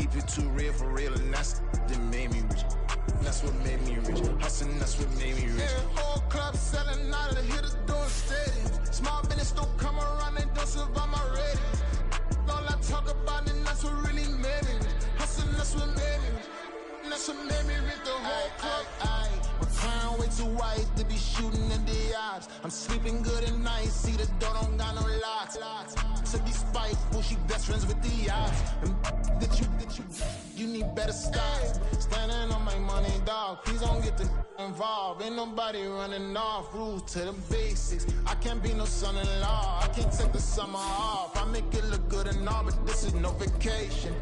keep it too real for real, and that's that made me rich. That's what made me rich. Hustling, that's what made me rich. Yeah, whole club selling out of the hitters doing stadiums. Small business don't come around, they don't survive my ratings. All I talk about, and that's what really made me rich. Hustling, that's what made me rich. That's what made me rich, the whole club. My crown way too white to be shooting in the eyes. I'm sleeping good at night, see the door don't got no locks. To be spiteful, she best friends with the odds. You need better styles. Standing on my money, dog. Please don't get involved. Ain't nobody running off. Rules to the basics. I can't be no son-in-law. I can't take the summer off. I make it look good and all, but this is no vacation.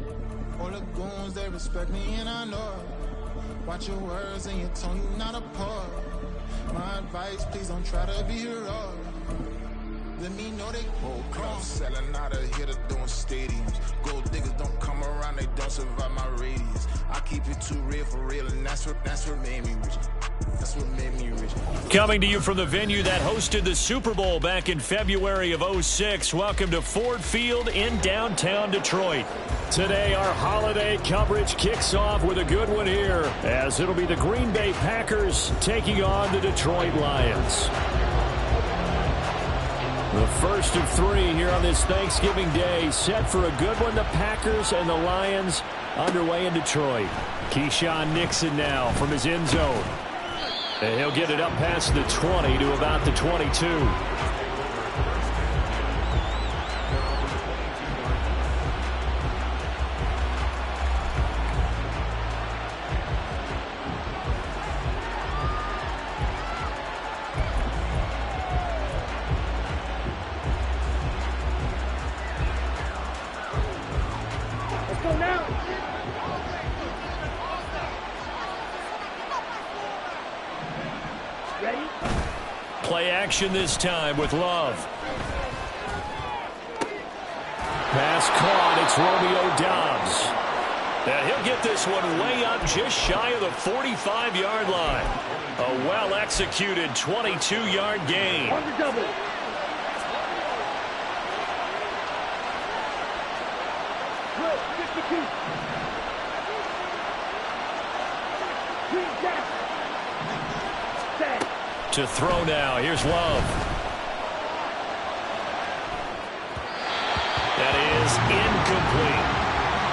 All the goons, they respect me and I know it. Watch your words and your tone, you not a poet. My advice, please don't try to be heroic. Let me know they whole club selling out of here to doing stadiums. Gold diggers don't come around, they don't survive my radius. I keep it too real for real, and that's what made me rich. That's what made me rich. Coming to you from the venue that hosted the Super Bowl back in February of '06. Welcome to Ford Field in downtown Detroit. Today, our holiday coverage kicks off with a good one here, as it'll be the Green Bay Packers taking on the Detroit Lions. The first of three here on this Thanksgiving Day, set for a good one. The Packers and the Lions underway in Detroit. Keyshawn Nixon now from his end zone. And he'll get it up past the 20 to about the 22. Play action this time with Love. Pass caught. It's Romeo Doubs. And he'll get this one way up just shy of the 45-yard line. A well-executed 22-yard gain. On the double. To throw now. Here's Love. That is incomplete.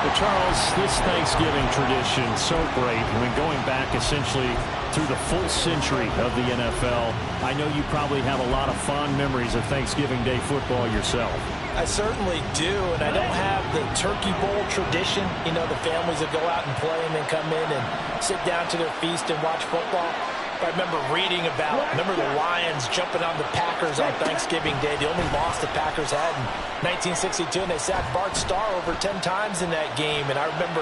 Well, Charles, this Thanksgiving tradition so great. I mean, going back essentially through the full century of the NFL, I know you probably have a lot of fond memories of Thanksgiving Day football yourself. I certainly do, and I don't have the Turkey Bowl tradition. You know, the families that go out and play and then come in and sit down to their feast and watch football. I remember reading about, the Lions jumping on the Packers on Thanksgiving Day. The only loss the Packers had in 1962, and they sacked Bart Starr over 10 times in that game. And I remember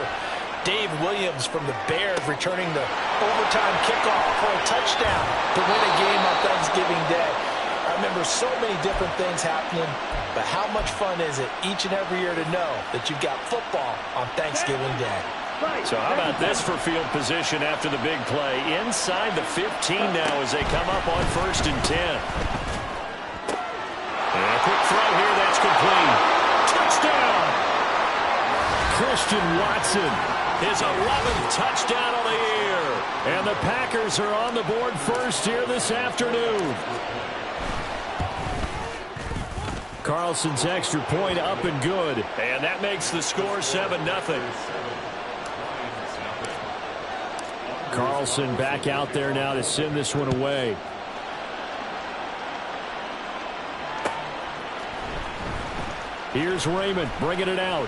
Dave Williams from the Bears returning the overtime kickoff for a touchdown to win a game on Thanksgiving Day. I remember so many different things happening, but how much fun is it each and every year to know that you've got football on Thanksgiving Day? So how about this for field position after the big play? Inside the 15 now as they come up on 1st and 10. And a quick throw here, that's complete. Touchdown! Christian Watson, his 11th touchdown on the year. And the Packers are on the board first here this afternoon. Carlson's extra point up and good. And that makes the score 7-0. Carlson back out there now to send this one away. Here's Raymond bringing it out.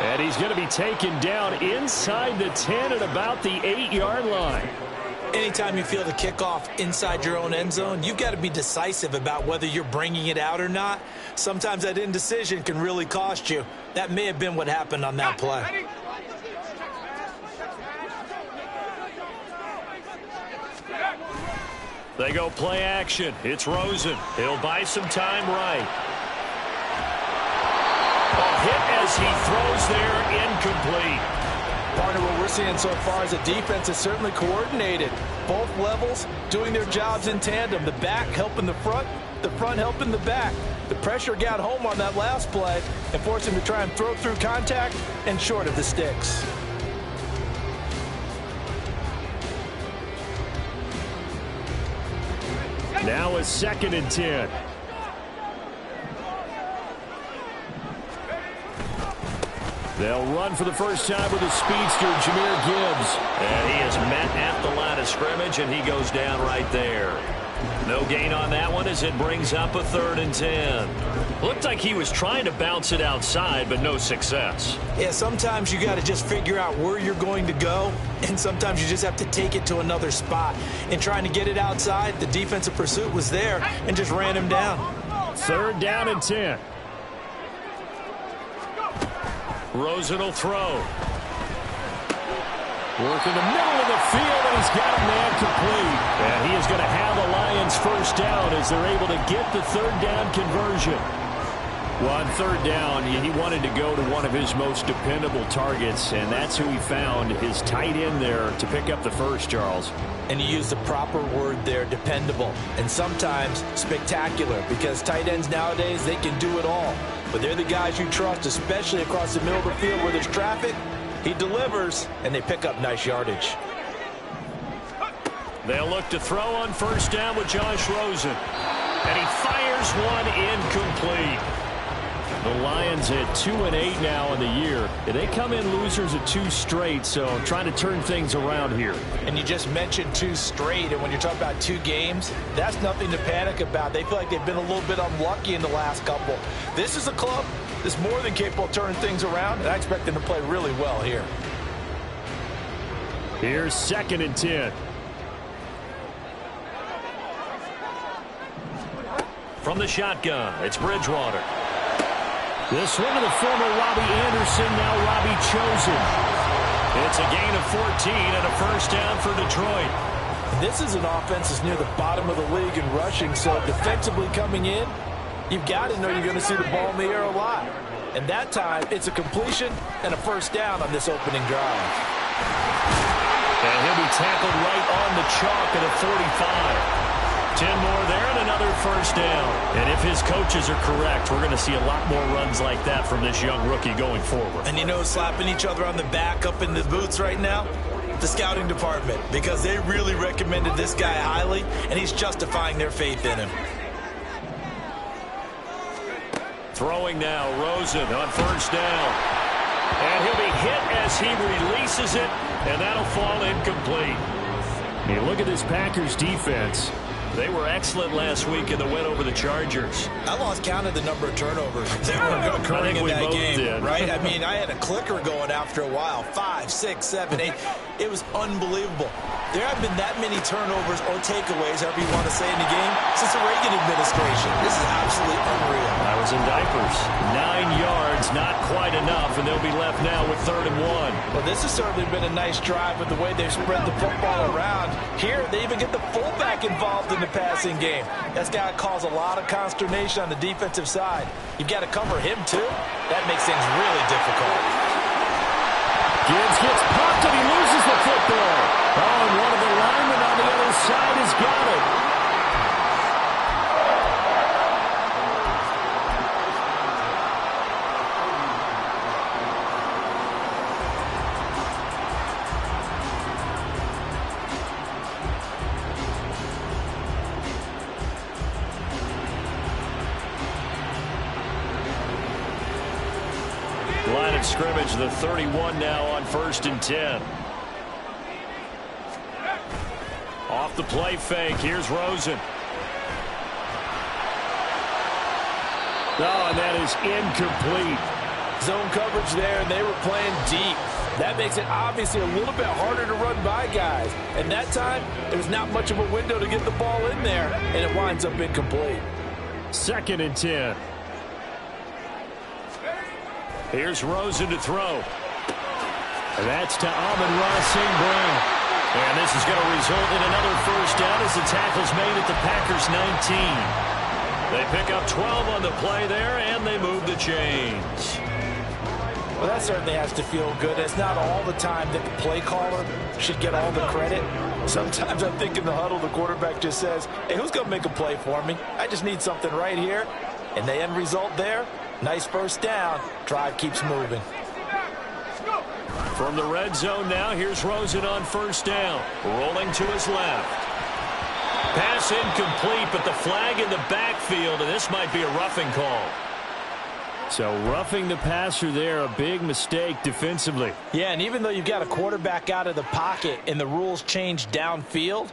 And he's going to be taken down inside the 10 at about the 8-yard line. Anytime you feel the kickoff inside your own end zone, you've got to be decisive about whether you're bringing it out or not. Sometimes that indecision can really cost you. That may have been what happened on that play. They go play action. It's Rosen. He'll buy some time right. A hit as he throws there, incomplete. Partner, what we're seeing so far is the defense is certainly coordinated. Both levels doing their jobs in tandem. The back helping the front helping the back. The pressure got home on that last play and forced him to try and throw through contact and short of the sticks. Now a 2nd and 10. They'll run for the first time with a speedster, Jahmyr Gibbs. And he is met at the line of scrimmage, and he goes down right there. No gain on that one as it brings up a 3rd and 10. Looked like he was trying to bounce it outside, but no success. Yeah, sometimes you got to just figure out where you're going to go, and sometimes you just have to take it to another spot. In trying to get it outside, the defensive pursuit was there and just ran him down. 3rd down and 10. Rosen will throw. Work in the middle of the field, and he's got a man complete. And he is going to have the Lions first down as they're able to get the 3rd down conversion. Well, on 3rd down, he wanted to go to one of his most dependable targets, and that's who he found, his tight end there, to pick up the first, Charles. And you use the proper word there, dependable, and sometimes spectacular, because tight ends nowadays, they can do it all. But they're the guys you trust, especially across the middle of the field where there's traffic. He delivers, and they pick up nice yardage. They'll look to throw on 1st down with Josh Rosen. And he fires one incomplete. The Lions at 2-8 now in the year. They come in losers of 2 straight, so trying to turn things around here. And you just mentioned 2 straight, and when you're talking about 2 games, that's nothing to panic about. They feel like they've been a little bit unlucky in the last couple. This is a club that's more than capable of turning things around, and I expect them to play really well here. Here's 2nd and 10. From the shotgun, it's Bridgewater. This one to the former Robbie Anderson, now Robbie Chosen. It's a gain of 14 and a first down for Detroit. This is an offense that's near the bottom of the league in rushing, so defensively coming in, you've got to know you're going to see the ball in the air a lot. And that time, it's a completion and a first down on this opening drive. And he'll be tackled right on the chalk at a 45. 10 more there and another first down. And if his coaches are correct, we're going to see a lot more runs like that from this young rookie going forward. And you know, slapping each other on the back up in the boots right now? The scouting department, because they really recommended this guy highly, and he's justifying their faith in him. Throwing now, Rosen on 1st down. And he'll be hit as he releases it, and that'll fall incomplete. Hey, look at this Packers defense. They were excellent last week in the win over the Chargers. I lost count of the number of turnovers that were occurring in that game, right? I mean, I had a clicker going after a while. 5, 6, 7, 8. It was unbelievable. There haven't been that many turnovers or takeaways, however you want to say, in the game since the Reagan administration. This is absolutely unreal. I was in diapers. 9 yards, not quite enough, and they'll be left now with 3rd and 1. Well, this has certainly been a nice drive with the way they've spread the football around. Here, they even get the fullback involved in the passing game. That's got to cause a lot of consternation on the defensive side. You've got to cover him, too. That makes things really difficult. Gibbs gets popped and he loses the football. Oh, and one of the linemen on the other side has got it. Line of scrimmage, the 31 now on 1st and 10. Off the play fake, here's Rosen. Oh, and that is incomplete. Zone coverage there, and they were playing deep. That makes it obviously a little bit harder to run by guys. And that time, there was not much of a window to get the ball in there, and it winds up incomplete. 2nd and 10. Here's Rosen to throw. And that's to Amon-Ra St. Brown. And this is going to result in another first down as the tackle's made at the Packers' 19. They pick up 12 on the play there, and they move the chains. Well, that certainly has to feel good. It's not all the time that the play caller should get all the credit. Sometimes I think in the huddle, the quarterback just says, hey, who's going to make a play for me? I just need something right here. And the end result there, nice first down. Drive keeps moving. From the red zone now, here's Rosen on first down. Rolling to his left. Pass incomplete, but the flag in the backfield, and this might be a roughing call. So roughing the passer there, a big mistake defensively. Yeah, and even though you've got a quarterback out of the pocket and the rules change downfield,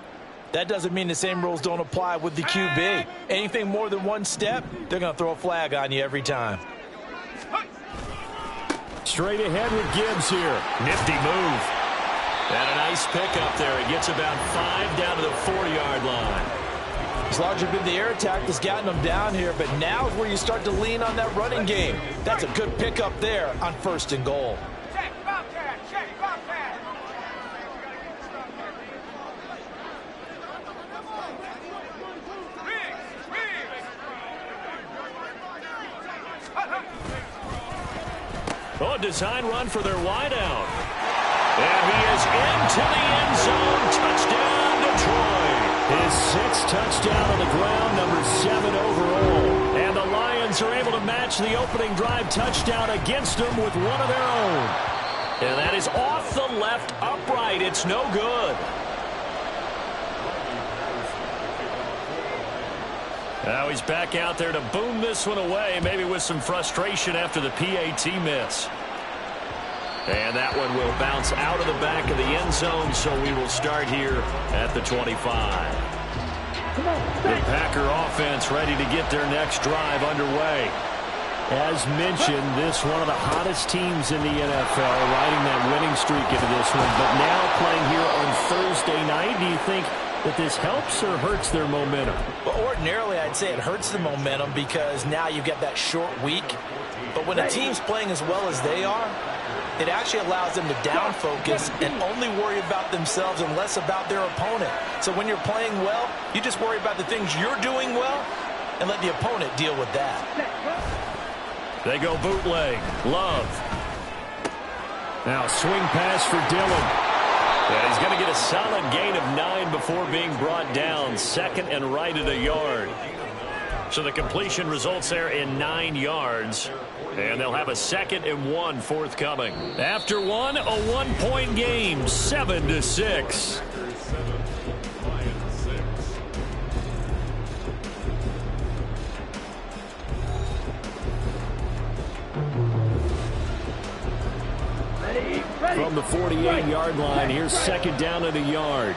that doesn't mean the same rules don't apply with the QB. Anything more than one step, they're going to throw a flag on you every time. Straight ahead with Gibbs here. Nifty move. And a nice pickup there. He gets about 5 down to the 4-yard line. It's largely been the air attack that's gotten them down here, but now is where you start to lean on that running game. That's a good pickup there on 1st and goal. Check, Bobcat, check, Bobcat. Oh, a design run for their wideout. And he is into the end zone. Touchdown, Detroit. His 6th touchdown on the ground, number 7 overall. And the Lions are able to match the opening drive touchdown against them with one of their own. And that is off the left upright. It's no good. Now he's back out there to boom this one away, maybe with some frustration after the PAT miss. And that one will bounce out of the back of the end zone, so we will start here at the 25. The Packer offense ready to get their next drive underway. As mentioned, this one of the hottest teams in the NFL, riding that winning streak into this one. But now playing here on Thursday night, do you think that this helps or hurts their momentum? Well, ordinarily, I'd say it hurts the momentum because now you've got that short week. But when a team's playing as well as they are, it actually allows them to down focus and only worry about themselves and less about their opponent. So when you're playing well, you just worry about the things you're doing well and let the opponent deal with that. They go bootleg. Love. Now swing pass for Dillon. And he's going to get a solid gain of 9 before being brought down. 2nd and right at a yard. So the completion results there in 9 yards. And they'll have a 2nd and 1 forthcoming. After one, a 1-point game, 7-6. From the 48-yard line, here's 2nd down at a yard.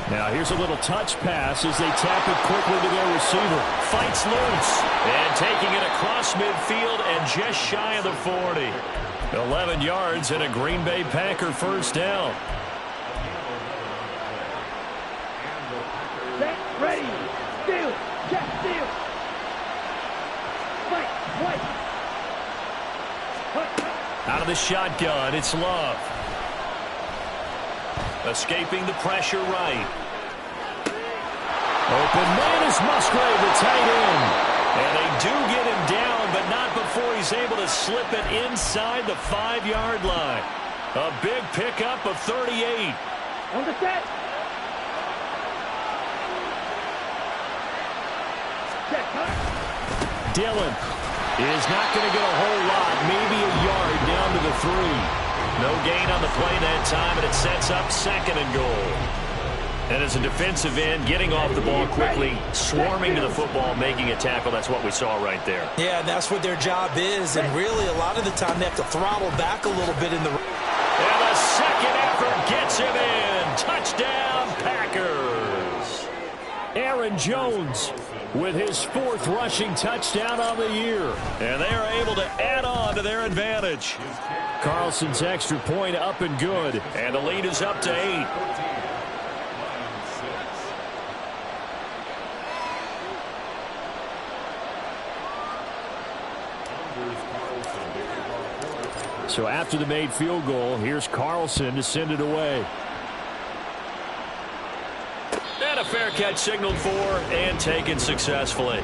Now here's a little touch pass as they tap it quickly to their receiver. Fights loose. And taking it across midfield and just shy of the 40. 11 yards and a Green Bay Packer first down. Set, ready, steal, check, steal. Fight, white. Out of the shotgun, it's Love. Escaping the pressure right. Open man is Musgrave, the tight end. And they do get him down, but not before he's able to slip it inside the 5-yard line. A big pickup of 38. On the set. Check, huh? Dillon is not going to get a whole lot, maybe a yard down to the 3. No gain on the play that time, and it sets up 2nd and goal. And as a defensive end, getting off the ball quickly, swarming to the football, making a tackle, that's what we saw right there. Yeah, and that's what their job is, and really a lot of the time they have to throttle back a little bit in the... And the second effort gets him in. Touchdown, Packers. Aaron Jones with his 4th rushing touchdown on the year. And they are able to add on to their advantage. Carlson's extra point up and good. And the lead is up to 8. So after the made field goal, here's Carlson to send it away. And a fair catch signaled for and taken successfully.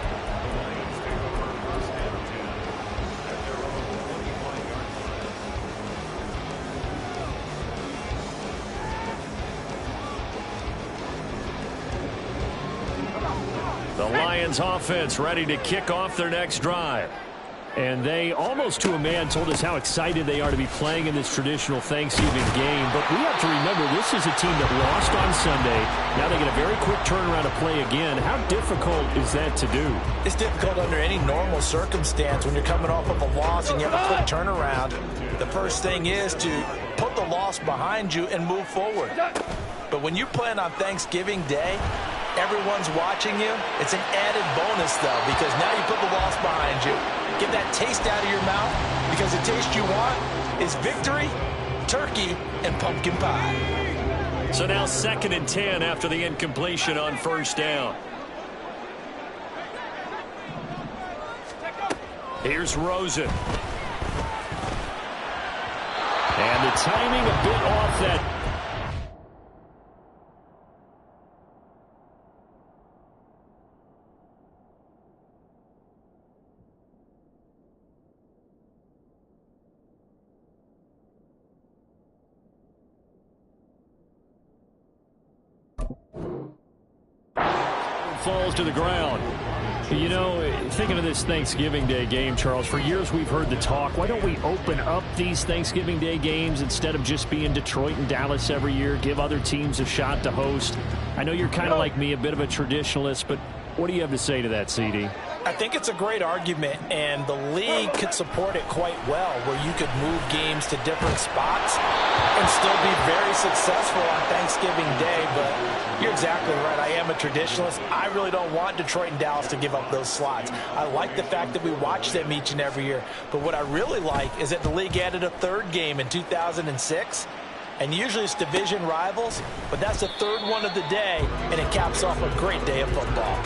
The Lions offense ready to kick off their next drive. And they, almost to a man, told us how excited they are to be playing in this traditional Thanksgiving game. But we have to remember, this is a team that lost on Sunday. Now they get a very quick turnaround to play again. How difficult is that to do? It's difficult under any normal circumstance when you're coming off of a loss and you have a quick turnaround. The first thing is to put the loss behind you and move forward. But when you're playing on Thanksgiving Day, everyone's watching you. It's an added bonus, though, because now you put the loss behind you. Get that taste out of your mouth, because the taste you want is victory, turkey, and pumpkin pie. So now 2nd and 10 after the incompletion on first down. Here's Rosen. And the timing a bit off that. Falls to the ground. You know, thinking of this Thanksgiving Day game, Charles, for years we've heard the talk, why don't we open up these Thanksgiving Day games instead of just being Detroit and Dallas every year, give other teams a shot to host? I know you're kind of like me, a bit of a traditionalist, but what do you have to say to that, CD? I think it's a great argument, and the league could support it quite well, where you could move games to different spots and still be very successful on Thanksgiving Day. But you're exactly right. I am a traditionalist. I really don't want Detroit and Dallas to give up those slots. I like the fact that we watch them each and every year. But what I really like is that the league added a third game in 2006. And usually it's division rivals, but that's the third one of the day, and it caps off a great day of football.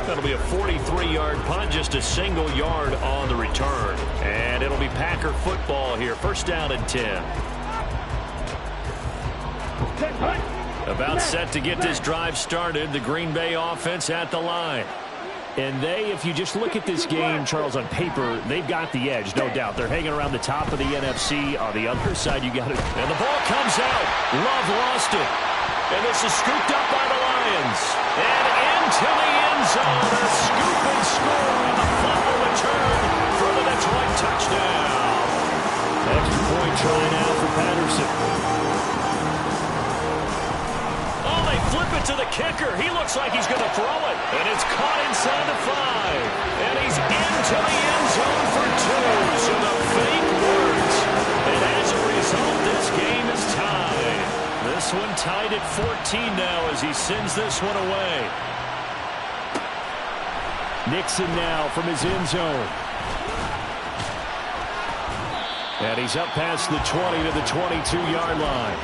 That'll be a 43-yard punt, just a single yard on the return. And it'll be Packer football here. First down and 10. About set to get this drive started. The Green Bay offense at the line. And they, if you just look at this game, Charles, on paper, they've got the edge, no doubt. They're hanging around the top of the NFC. On the other side, you got it. And the ball comes out. Love lost it. And this is scooped up by the Lions. And into the end zone. A scoop and score on the fumble return for the Detroit touchdown. Extra point try now for Patterson. Oh, they flip it to the kicker. He looks like he's going to throw it. And it's caught inside the 5. And he's into the end zone for 2. So the fake works. And as a result, this game is tied. This one tied at 14 now as he sends this one away. Nixon now from his end zone. And he's up past the 20 to the 22-yard line.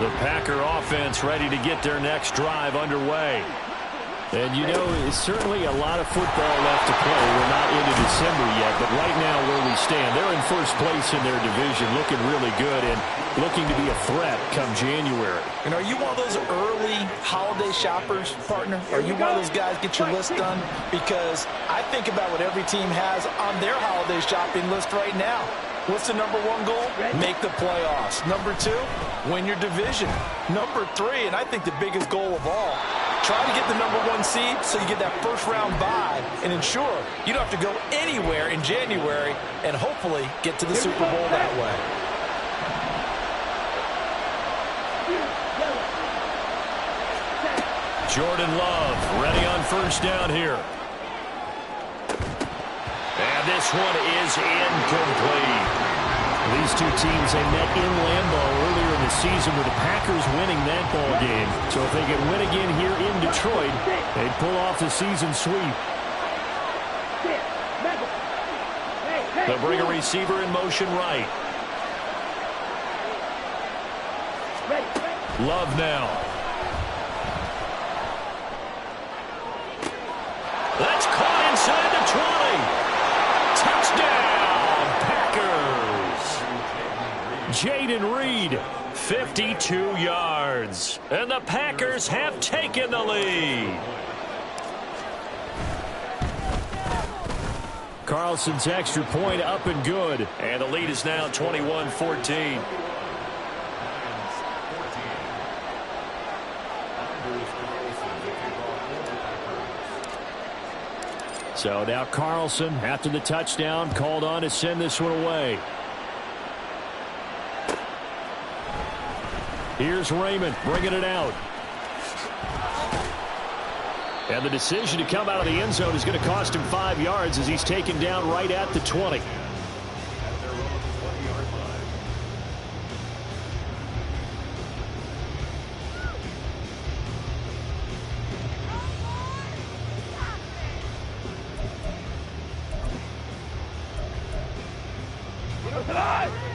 The Packer offense ready to get their next drive underway. And, you know, it's certainly a lot of football left to play. We're not into December yet, but right now where we stand, they're in first place in their division, looking really good and looking to be a threat come January. And are you one of those early holiday shoppers, partner? Are you one of those guys get your list done? Because I think about what every team has on their holiday shopping list right now. What's the number 1 goal? Make the playoffs. Number 2, win your division. Number 3, and I think the biggest goal of all, try to get the number 1 seed so you get that first round bye and ensure you don't have to go anywhere in January and hopefully get to the Super Bowl that way. Jordan Love ready on first down here. And this one is incomplete. These two teams, they met in Lambeau earlier in the season with the Packers winning that ball game. So if they can win again here in Detroit, they'd pull off the season sweep. They'll bring a receiver in motion right. Love now. That's caught inside the 20. Touchdown, Packers. Jaden Reed, 52 yards. And the Packers have taken the lead. Carlson's extra point up and good. And the lead is now 21-14. So now Carlson, after the touchdown, called on to send this one away. Here's Raymond bringing it out. And the decision to come out of the end zone is going to cost him 5 yards as he's taken down right at the 20.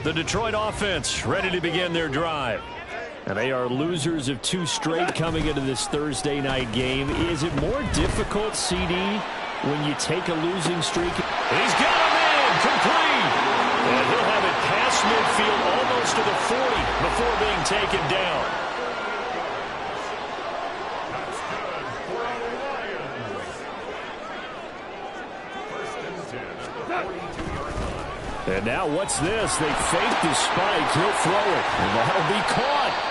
The Detroit offense ready to begin their drive. And they are losers of 2 straight coming into this Thursday night game. Is it more difficult, CD, when you take a losing streak? He's got him in, complete. And he'll have it past midfield almost to the 40 before being taken down. And now what's this? They fake the spike. He'll throw it. And that'll be caught.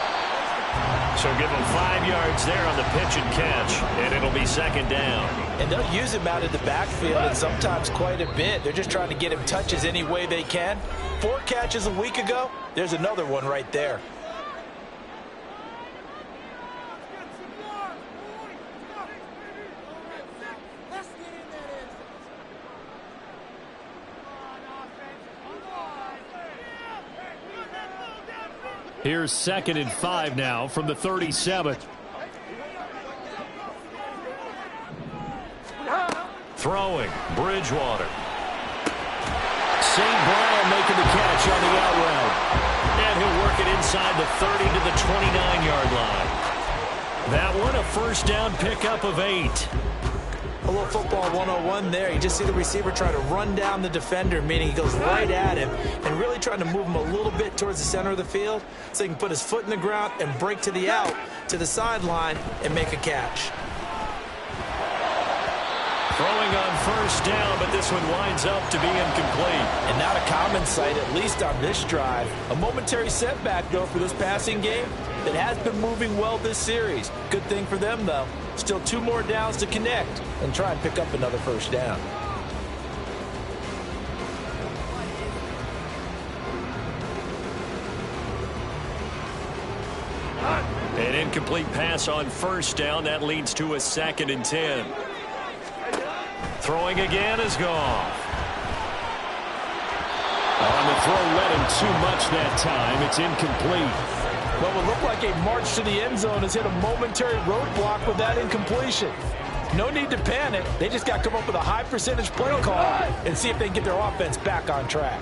So give him 5 yards there on the pitch and catch. And it'll be second down. And they'll use him out of the backfield and sometimes quite a bit. They're just trying to get him touches any way they can. 4 catches a week ago. There's another one right there. Here's 2nd and 5 now from the 37. Throwing, Bridgewater. St. Brown making the catch on the out route. And he'll work it inside the 30 to the 29-yard line. That one a first down pickup of 8. A little football 101 there. You just see the receiver try to run down the defender, meaning he goes right at him and really trying to move him a little bit towards the center of the field so he can put his foot in the ground and break to the out, to the sideline, and make a catch. Throwing on first down, but this one winds up to be incomplete. And not a common sight, at least on this drive. A momentary setback, though, for this passing game that has been moving well this series. Good thing for them, though. Still 2 more downs to connect and try and pick up another first down. An incomplete pass on first down. That leads to a 2nd and 10. Throwing again is Goff. On the throw led him too much that time. It's incomplete. What would look like a march to the end zone has hit a momentary roadblock with that incompletion. No need to panic. They just got to come up with a high percentage play call and see if they can get their offense back on track.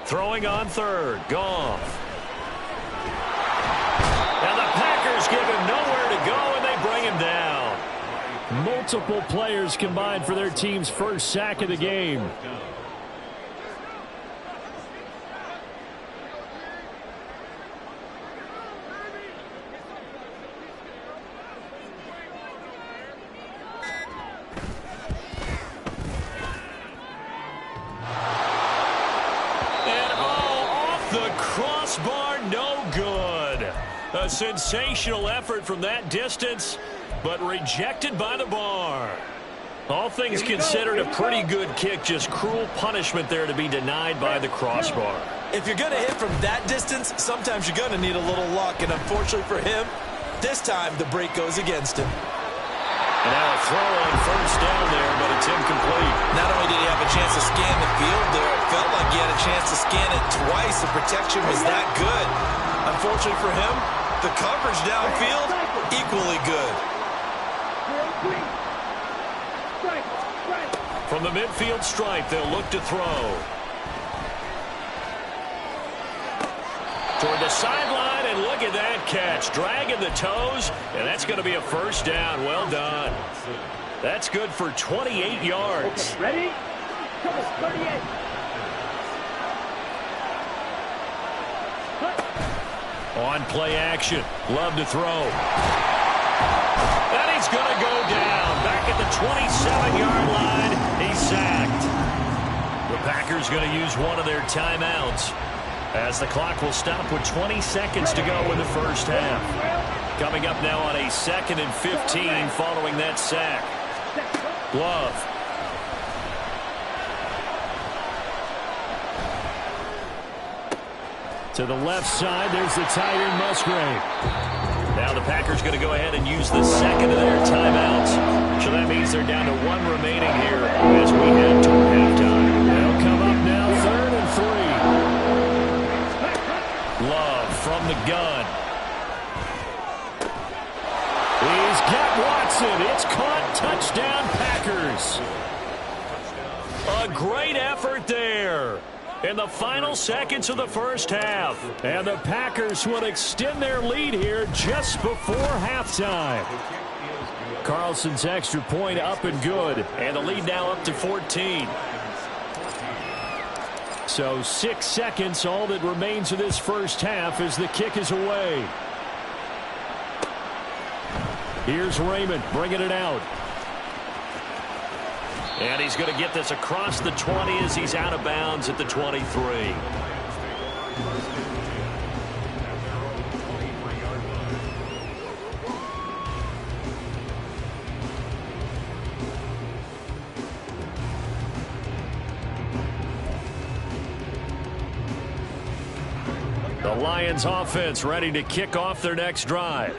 Throwing on 3rd, Goff. And the Packers give him nowhere to go, and they bring him down. Multiple players combined for their team's first sack of the game. A sensational effort from that distance, but rejected by the bar. All things considered, a pretty good kick. Just cruel punishment there to be denied by the crossbar. If you're going to hit from that distance, sometimes you're going to need a little luck. And unfortunately for him, this time the break goes against him. And now a throw on first down there, but it's incomplete. Not only did he have a chance to scan the field there, it felt like he had a chance to scan it twice. The protection was that good. Unfortunately for him, the coverage downfield, equally good. From the midfield stripe, they'll look to throw. Toward the sideline, and look at that catch. Dragging the toes, and that's going to be a first down. Well done. That's good for 28 yards. Okay, ready? Come on, 38. On play action. Love to throw. And he's going to go down. Back at the 27-yard line, he's sacked. The Packers going to use one of their timeouts, as the clock will stop with 20 seconds to go in the first half. Coming up now on a 2nd and 15 following that sack. Love. To the left side, there's the tight end Musgrave. Now the Packers going to go ahead and use the second of their timeouts. So that means they're down to one remaining here as we head toward halftime. They'll come up now 3rd and 3. Love from the gun. He's got Watson. It's caught. Touchdown, Packers. A great effort there in the final seconds of the first half. And the Packers will extend their lead here just before halftime. Carlson's extra point up and good. And the lead now up to 14. So 6 seconds, all that remains of this first half as the kick is away. Here's Raymond bringing it out. And he's going to get this across the 20 as he's out of bounds at the 23. The Lions offense ready to kick off their next drive.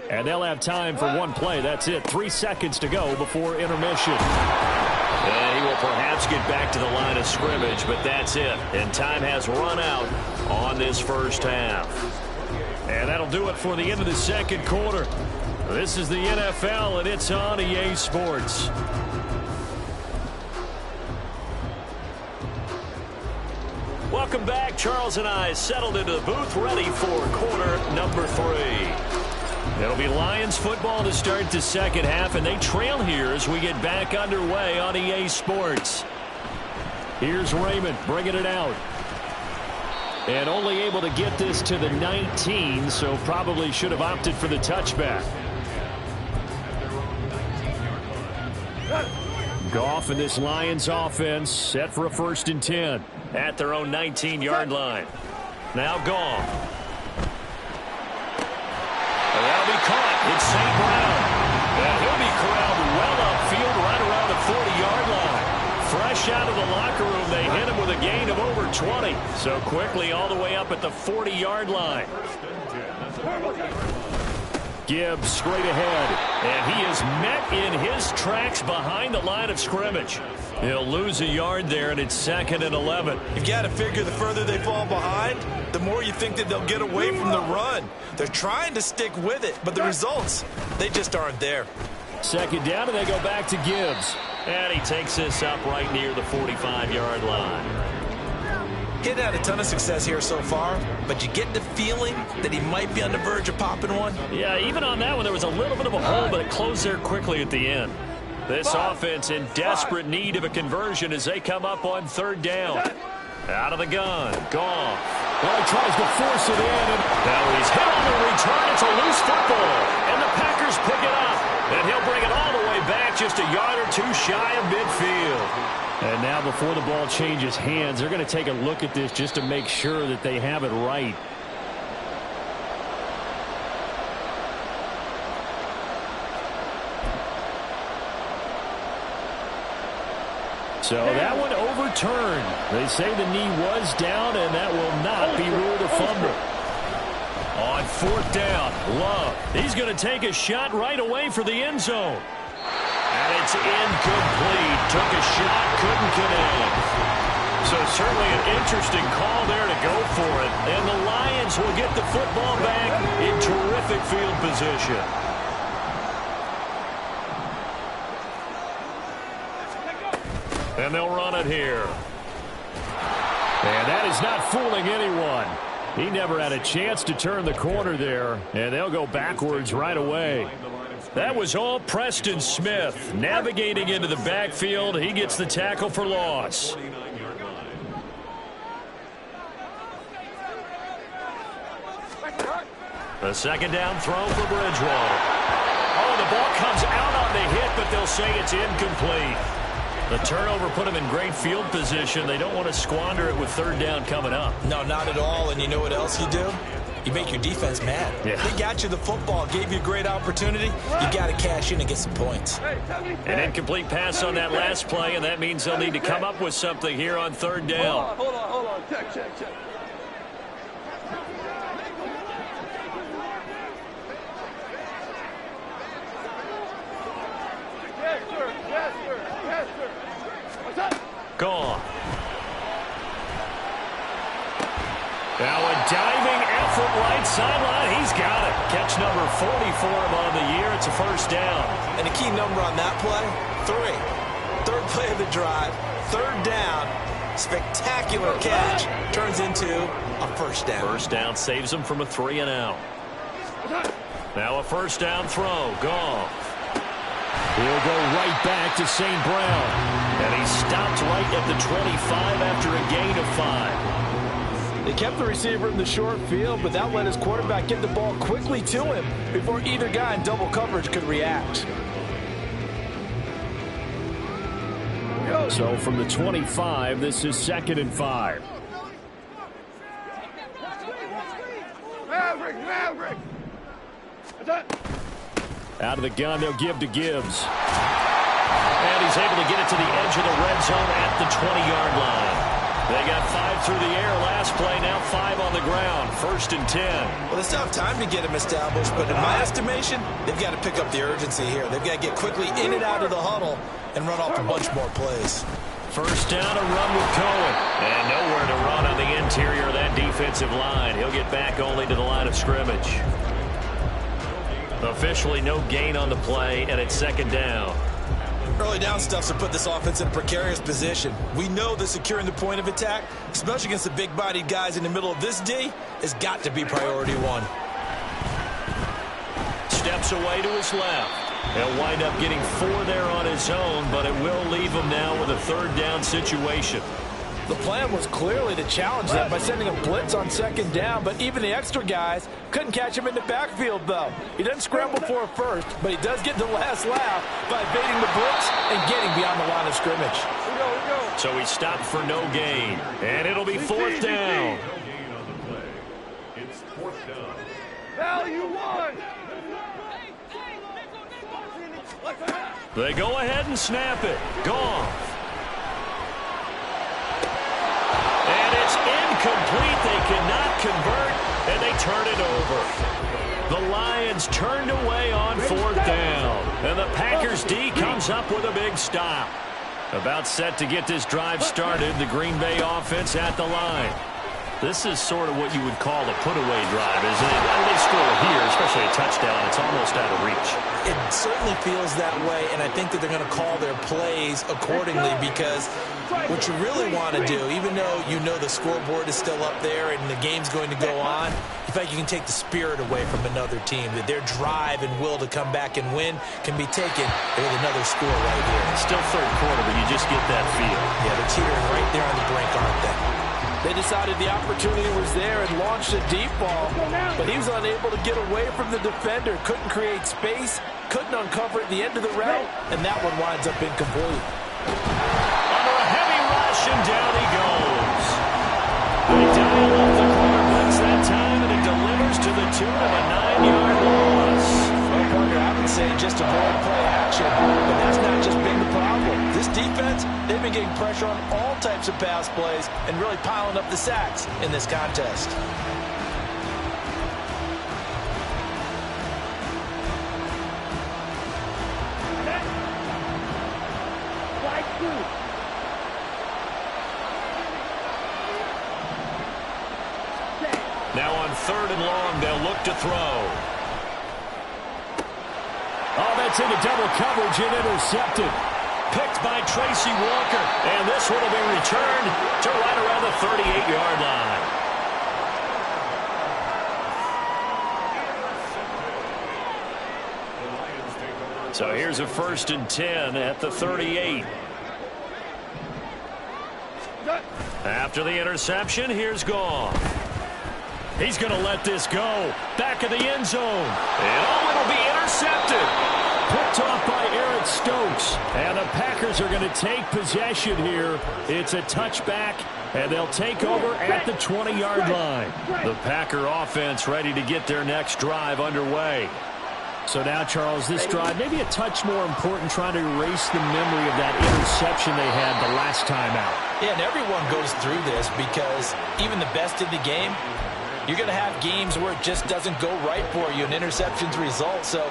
And they'll have time for one play. That's it. 3 seconds to go before intermission. And he will perhaps get back to the line of scrimmage, but that's it. And time has run out on this first half. And that'll do it for the end of the second quarter. This is the NFL, and it's on EA Sports. Welcome back. Charles and I settled into the booth ready for quarter number 3. It'll be Lions football to start the second half, and they trail here as we get back underway on EA Sports. Here's Raymond bringing it out. And only able to get this to the 19, so probably should have opted for the touchback. Goff and this Lions offense set for a 1st and 10 at their own 19-yard line. Now Goff. And that'll be caught. It's St. Brown. And he'll be corralled well upfield right around the 40-yard line. Fresh out of the locker room, they hit him with a gain of over 20. So quickly all the way up at the 40-yard line. Gibbs straight ahead. And he is met in his tracks behind the line of scrimmage. He'll lose a yard there, and it's 2nd and 11. You've got to figure the further they fall behind, the more you think that they'll get away from the run. They're trying to stick with it, but the results, they just aren't there. 2nd down, and they go back to Gibbs. And he takes this up right near the 45-yard line. He hadn't had a ton of success here so far, but you get the feeling that he might be on the verge of popping one. Yeah, even on that one, there was a little bit of a hole, but it closed there quickly at the end. This offense in desperate need of a conversion as they come up on 3rd down. Out of the gun. Goff. Well, he tries to force it in. And now he's hit on the return. It's a loose football. And the Packers pick it up. And he'll bring it all the way back just a yard or two shy of midfield. And now before the ball changes hands, they're going to take a look at this just to make sure that they have it right. So that one overturned. They say the knee was down, and that will not be ruled a fumble. On 4th down, Love. He's going to take a shot right away for the end zone. And it's incomplete. Took a shot, couldn't connect. So certainly an interesting call there to go for it. And the Lions will get the football back in terrific field position. And they'll run it here. And that is not fooling anyone. He never had a chance to turn the corner there, and they'll go backwards right away. That was all Preston Smith. Navigating into the backfield, he gets the tackle for loss. The 2nd down throw for Bridgewater. Oh, the ball comes out on the hit, but they'll say it's incomplete. The turnover put them in great field position. They don't want to squander it with third down coming up. No, not at all. And you know what else you do? You make your defense mad. Yeah. They got you the football, gave you a great opportunity. You got to cash in and get some points. An incomplete pass on that last play, and that means they'll need to come up with something here on third down. Hold on. Check. Yes, sir. What's up? Gone. Now a diving effort right sideline. He's got it. Catch number 40 for him on the year. It's a first down. And the key number on that play, 3. Third play of the drive, third down, spectacular catch, turns into a first down. First down saves him from a 3-and-out. Now a first down throw. Gone. He'll go right back to St. Brown. And he stopped right at the 25 after a gain of 5. They kept the receiver in the short field, but that let his quarterback get the ball quickly to him before either guy in double coverage could react. So from the 25, this is 2nd and 5. Maverick. What's up? Out of the gun, they'll give to Gibbs. And he's able to get it to the edge of the red zone at the 20-yard line. They got 5 through the air last play, now 5 on the ground. 1st and 10. Well, they still have time to get him established, but in my estimation, they've got to pick up the urgency here. They've got to get quickly in and out of the huddle and run off a bunch more plays. First down, a run with Cohen. And nowhere to run on the interior of that defensive line. He'll get back only to the line of scrimmage. Officially no gain on the play, and it's 2nd down. Early down stuffs have put this offense in a precarious position. We know that securing the point of attack, especially against the big-bodied guys in the middle of this D, has got to be priority 1. Steps away to his left. He'll wind up getting 4 there on his own, but it will leave him now with a third down situation. The plan was clearly to challenge them by sending a blitz on 2nd down, but even the extra guys couldn't catch him in the backfield, though. He doesn't scramble for a first, but he does get the last laugh by evading the blitz and getting beyond the line of scrimmage. We go. So he stopped for no gain, and it'll be 4th down. It's 4th down. Value 1. They go ahead and snap it. Gone. And it's incomplete. They cannot convert, and they turn it over. The Lions turned away on 4th down. And the Packers D comes up with a big stop. About set to get this drive started, the Green Bay offense at the line. This is sort of what you would call a put-away drive, isn't it? I mean, they score here, especially a touchdown. It's almost out of reach. It certainly feels that way, and I think that they're going to call their plays accordingly because what you really want to do, even though you know the scoreboard is still up there and the game's going to go on, in fact, you can take the spirit away from another team, that their drive and will to come back and win can be taken with another score right here. It's still third quarter, but you just get that feel. Yeah, they're teetering right there on the brink, aren't they? They decided the opportunity was there and launched a deep ball, but he was unable to get away from the defender, couldn't create space, couldn't uncover at the end of the route, and that one winds up incomplete. Under a heavy rush, and down he goes. They dial up the corner blitz that time, and it delivers to the tune of a 9-yard loss. Well, partner, I would say just avoid play action, but that's not just been the problem. This defense, they've been getting pressure on all types of pass plays and really piling up the sacks in this contest. Now on 3rd and long, they'll look to throw. Oh, that's into double coverage and intercepted. Picked by Tracy Walker. And this one will be returned to right around the 38-yard line. So here's a 1st and 10 at the 38. After the interception, here's Goff. He's going to let this go. Back of the end zone. And it'll be intercepted. Picked off by Eric Stokes. And the Packers are going to take possession here. It's a touchback, and they'll take over at the 20-yard line. The Packer offense ready to get their next drive underway. So now, Charles, this drive maybe a touch more important, trying to erase the memory of that interception they had the last time out. Yeah, and everyone goes through this because even the best in the game, you're going to have games where it just doesn't go right for you and interceptions result. So,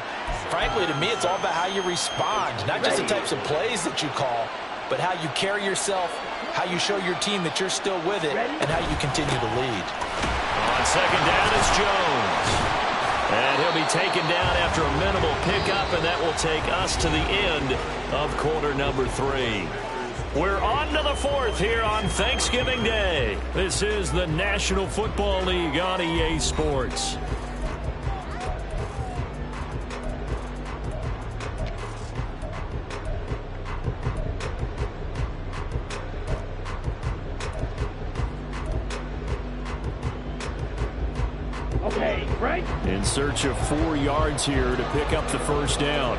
frankly, to me, it's all about how you respond, not just the types of plays that you call, but how you carry yourself, how you show your team that you're still with it, and how you continue to lead. On second down, it's Jones. And he'll be taken down after a minimal pickup, and that will take us to the end of quarter number 3. We're on to the 4th here on Thanksgiving Day. This is the National Football League on EA Sports. Okay, right? In search of 4 yards here to pick up the first down.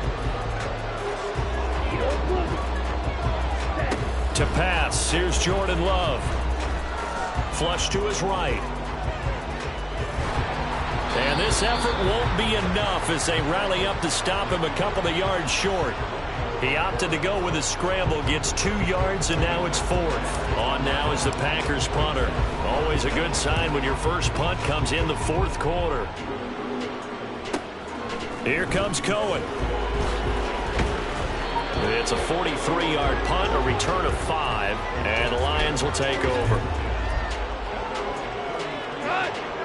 To pass, here's Jordan Love. Flush to his right. And this effort won't be enough as they rally up to stop him a couple of yards short. He opted to go with a scramble, gets 2 yards, and now it's 4th. On now is the Packers punter. Always a good sign when your first punt comes in the 4th quarter. Here comes Cohen. It's a 43-yard punt, a return of 5, and the Lions will take over.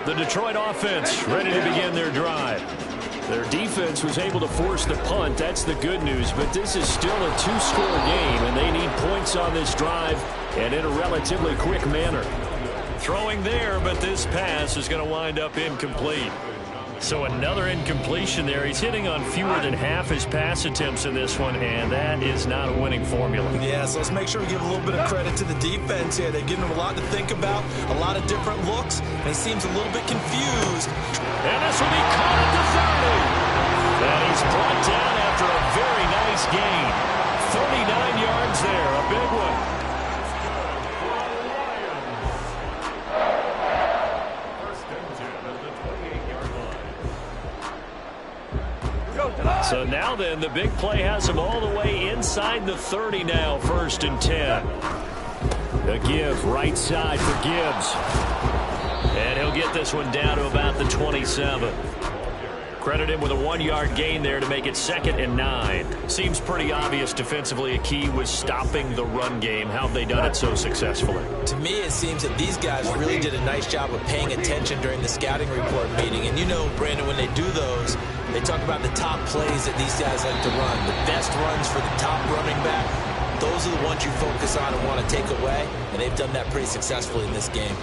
The Detroit offense ready to begin their drive. Their defense was able to force the punt. That's the good news, but this is still a 2-score game, and they need points on this drive and in a relatively quick manner. Throwing there, but this pass is going to wind up incomplete. So another incompletion there. He's hitting on fewer than half his pass attempts in this one, and that is not a winning formula. Yeah, so let's make sure we give a little bit of credit to the defense here. They've given him a lot to think about, a lot of different looks, and he seems a little bit confused. And this will be caught at the 30. And he's brought down after a very nice gain. 39 yards there, a big one. So now then, the big play has him all the way inside the 30 now, 1st and 10. A give right side for Gibbs. And he'll get this one down to about the 27. Credit him with a 1-yard gain there to make it 2nd and 9. Seems pretty obvious defensively a key was stopping the run game. How have they done it so successfully? To me, it seems that these guys really did a nice job of paying attention during the scouting report meeting. And you know, Brandon, when they do those, they talk about the top plays that these guys like to run. The best runs for the top running back. Those are the ones you focus on and want to take away. And they've done that pretty successfully in this game.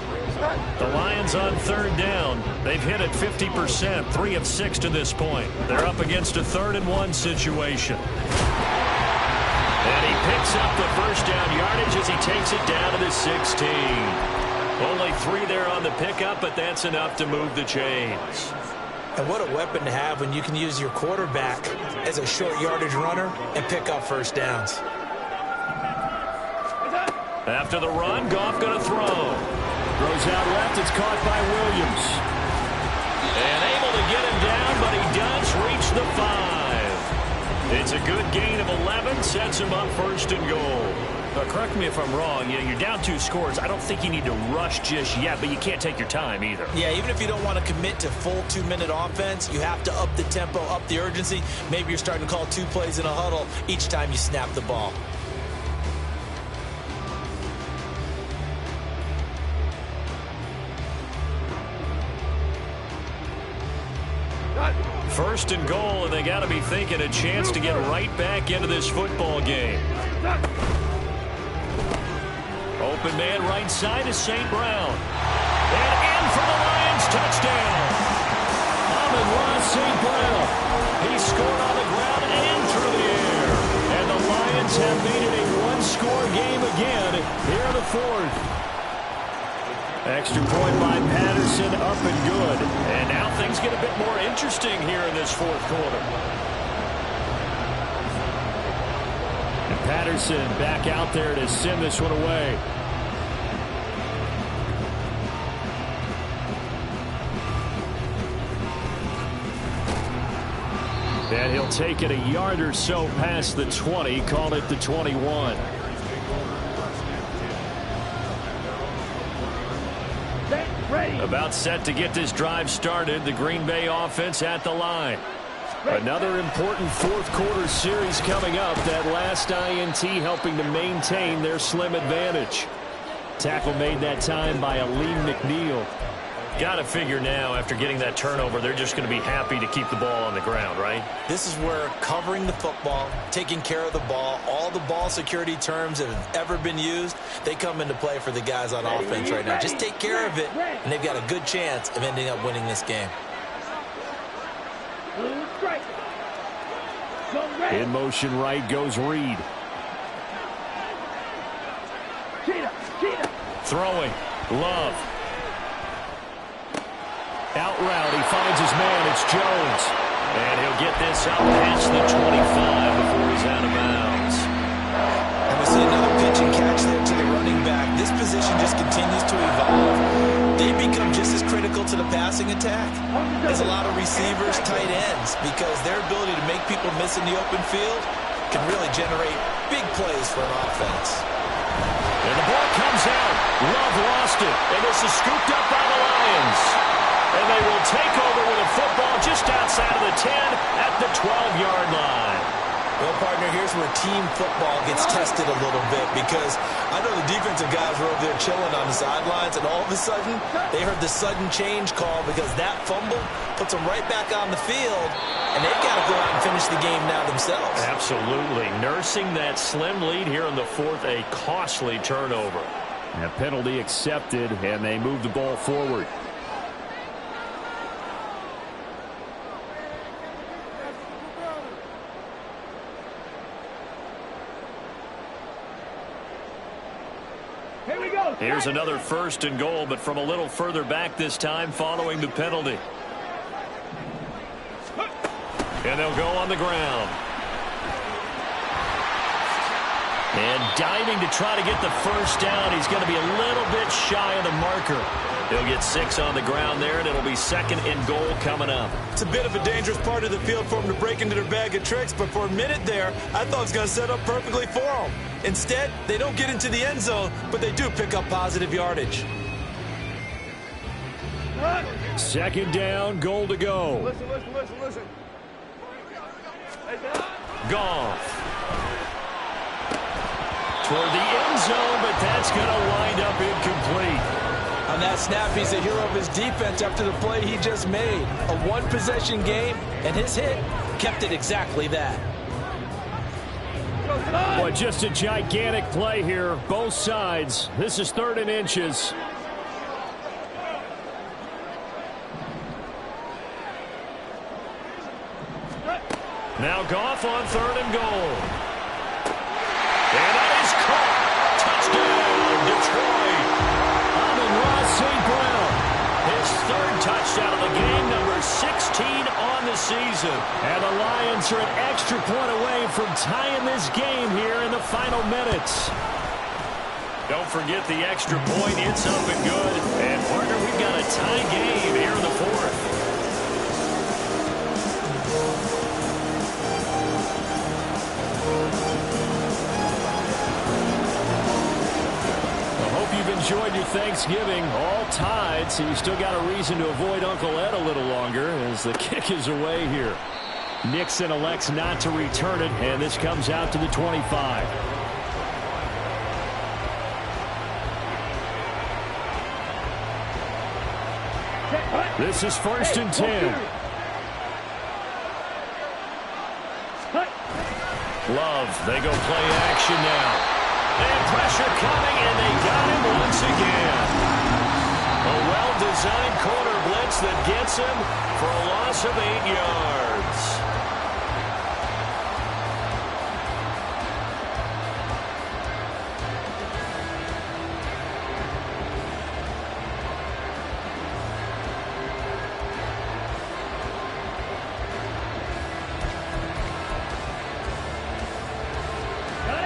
The Lions on 3rd down. They've hit it 50%, 3 of 6 to this point. They're up against a 3rd and 1 situation. And he picks up the first down yardage as he takes it down to the 16. Only 3 there on the pickup, but that's enough to move the chains. And what a weapon to have when you can use your quarterback as a short yardage runner and pick up first downs. After the run, Goff going to throw. Throws out left. It's caught by Williams. And able to get him down, but he does reach the 5. It's a good gain of 11. Sets him up 1st and goal. Correct me if I'm wrong. You're down 2 scores. I don't think you need to rush just yet, but you can't take your time either. Yeah, even if you don't want to commit to full 2-minute offense, you have to up the tempo, up the urgency. Maybe you're starting to call 2 plays in a huddle each time you snap the ball. First and goal, and they got to be thinking a chance to get right back into this football game. Open man right side is St. Brown. And in for the Lions, touchdown. Amon-Ra St. Brown. He scored on the ground and through the air. And the Lions have made it a 1-score game again here in the 4th. Extra point by Patterson, up and good. And now things get a bit more interesting here in this fourth quarter. And Patterson back out there to send this one away. And he'll take it a yard or so past the 20, call it the 21. About set to get this drive started. The Green Bay offense at the line. Another important fourth quarter series coming up. That last INT helping to maintain their slim advantage. Tackle made that time by Aleem McNeil. Got to figure now, after getting that turnover, they're just going to be happy to keep the ball on the ground, right? This is where covering the football, taking care of the ball, all the ball security terms that have ever been used, they come into play for the guys on offense right now. Just take care of it, and they've got a good chance of ending up winning this game. In motion right goes Reed. Throwing. Love. Out route, he finds his man, it's Jones. And he'll get this up past the 25 before he's out of bounds. And we see another pitch and catch there to the running back. This position just continues to evolve. They become just as critical to the passing attack as a lot of receivers, tight ends, because their ability to make people miss in the open field can really generate big plays for an offense. And the ball comes out. Love lost it. And this is scooped up by the Lions. And they will take over with a football just outside of the 10 at the 12-yard line. Well, partner, here's where team football gets tested a little bit, because I know the defensive guys were over there chilling on the sidelines, and all of a sudden, they heard the sudden change call because that fumble puts them right back on the field, and they've got to go out and finish the game now themselves. Absolutely. Nursing that slim lead here in the fourth, a costly turnover. A penalty accepted, and they move the ball forward. Here's another first and goal, but from a little further back this time following the penalty. And they'll go on the ground. And diving to try to get the first down. He's going to be a little bit shy of the marker. He'll get 6 on the ground there, and it'll be second and goal coming up. It's a bit of a dangerous part of the field for them to break into their bag of tricks, but for a minute there, I thought it was going to set up perfectly for them. Instead, they don't get into the end zone, but they do pick up positive yardage. Second down, goal to go. Listen. Goff. Toward the end zone, but that's going to wind up incomplete. On that snap, he's a hero of his defense after the play he just made. A one-possession game, and his hit kept it exactly that. Boy, just a gigantic play here, both sides. This is 3rd and inches. Now Goff on 3rd and goal. And that is caught. Touchdown, Detroit. Amon-Ra St. Brown. His 3rd touchdown of the game, number 16 on the season. And the Lions are an extra point away from tying this game here in the final minutes. Don't forget the extra point. It's up and good. And, partner, we've got a tie game here in the 4th. Enjoyed your Thanksgiving, all tied, so you still got a reason to avoid Uncle Ed a little longer as the kick is away here. Nixon elects not to return it, and this comes out to the 25. This is 1st and 10. Love, they go play action now. And pressure coming, and they got him once again. A well-designed corner blitz that gets him for a loss of 8 yards.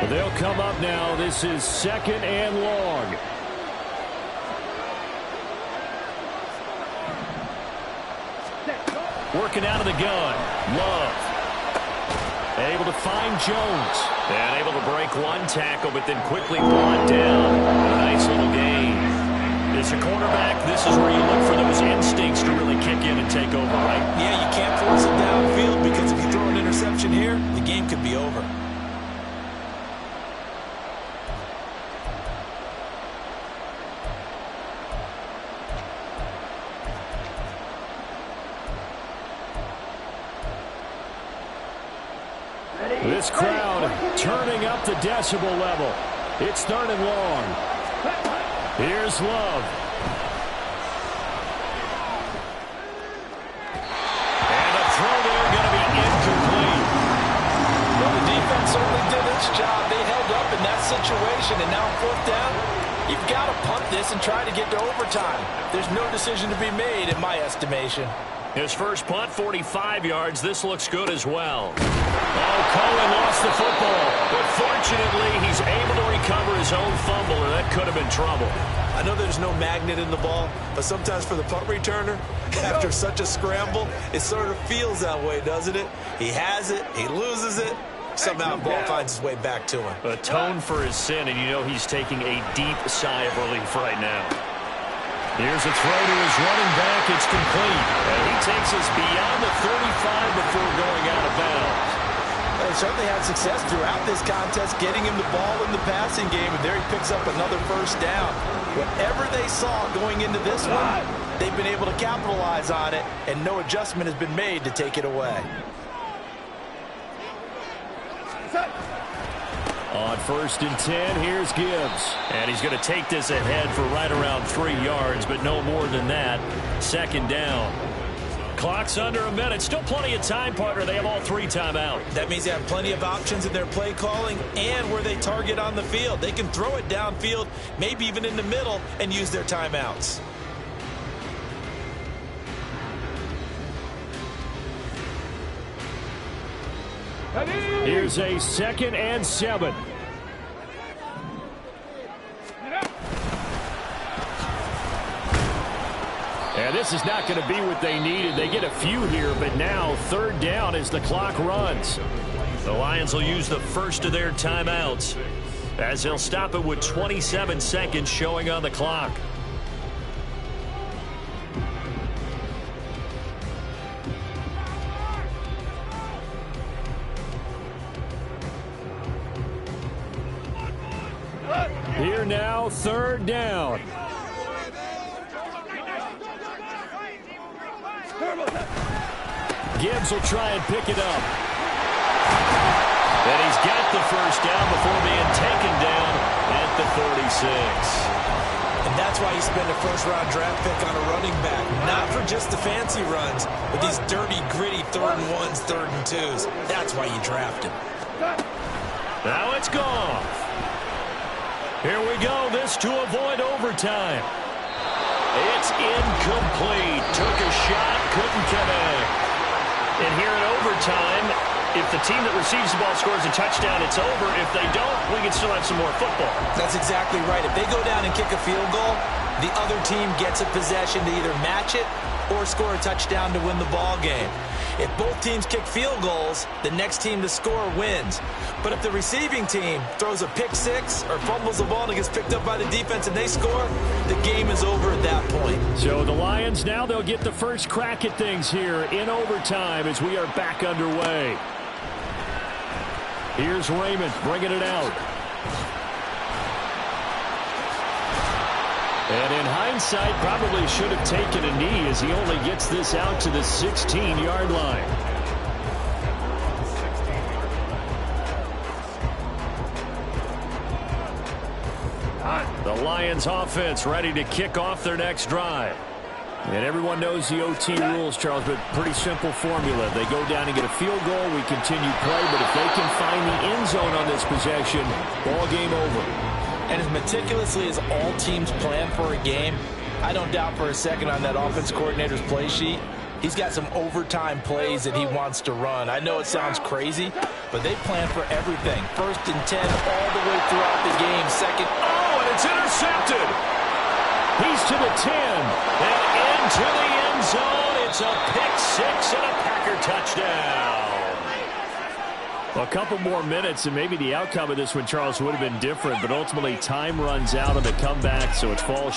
They'll come up now. This is 2nd and long. Working out of the gun. Love. Able to find Jones. And able to break one tackle, but then quickly brought down. A nice little gain. As a cornerback, this is where you look for those instincts to really kick in and take over, right? Yeah, you can't force it downfield because if you throw an interception here, the game could be over. This crowd turning up the decibel level. It's 3rd and long. Here's Love. And the throw there going to be incomplete. Well, the defense certainly did its job. They held up in that situation, and now 4th down, you've got to punt this and try to get to overtime. There's no decision to be made in my estimation. His first punt, 45 yards. This looks good as well. Oh, Cohen lost the football. But fortunately, he's able to recover his own fumble, and that could have been trouble. I know there's no magnet in the ball, but sometimes for the punt returner, after such a scramble, it sort of feels that way, doesn't it? He has it, he loses it, somehow the ball finds its way back to him. Atone for his sin, and you know he's taking a deep sigh of relief right now. Here's a throw to his running back. It's complete. And he takes us beyond the 35 before going out of bounds. They certainly had success throughout this contest, getting him the ball in the passing game, and there he picks up another 1st down. Whatever they saw going into this one, they've been able to capitalize on it, and no adjustment has been made to take it away. On 1st and 10, here's Gibbs. And he's going to take this ahead for right around 3 yards, but no more than that. 2nd down. Clock's under a minute. Still plenty of time, partner. They have all 3 timeouts. That means they have plenty of options in their play calling and where they target on the field. They can throw it downfield, maybe even in the middle, and use their timeouts. Here's a 2nd and 7. And this is not going to be what they needed. They get a few here, but now 3rd down as the clock runs. The Lions will use the first of their timeouts as they'll stop it with 27 seconds showing on the clock. Here now, 3rd down. Gibbs will try and pick it up. And he's got the 1st down before being taken down at the 46. And that's why you spend a 1st-round draft pick on a running back. Not for just the fancy runs, but these dirty, gritty 3rd and 1s, 3rd and 2s. That's why you draft him. Now it's gone. Here we go. This to avoid overtime. It's incomplete. Took a shot, couldn't connect. And here in overtime, if the team that receives the ball scores a touchdown, it's over. If they don't, we can still have some more football. That's exactly right. If they go down and kick a field goal, the other team gets a possession to either match it or score a touchdown to win the ball game. If both teams kick field goals, the next team to score wins. But if the receiving team throws a pick 6 or fumbles the ball and it gets picked up by the defense and they score, the game is over at that point. So the Lions now, they'll get the first crack at things here in overtime as we are back underway. Here's Raymond bringing it out. And in hindsight, probably should have taken a knee as he only gets this out to the 16-yard line. The Lions offense ready to kick off their next drive. And everyone knows the OT rules, Charles, but pretty simple formula. They go down and get a field goal, we continue play, but if they can find the end zone on this possession, ball game over. And as meticulously as all teams plan for a game, I don't doubt for a second on that offense coordinator's play sheet, he's got some overtime plays that he wants to run. I know it sounds crazy, but they plan for everything. 1st and 10 all the way throughout the game. Second, oh, and it's intercepted. He's to the 10 and into the end zone. It's a pick 6 and a Packer touchdown. A couple more minutes, and maybe the outcome of this one, Charles, would have been different, but ultimately time runs out on the comeback, so it falls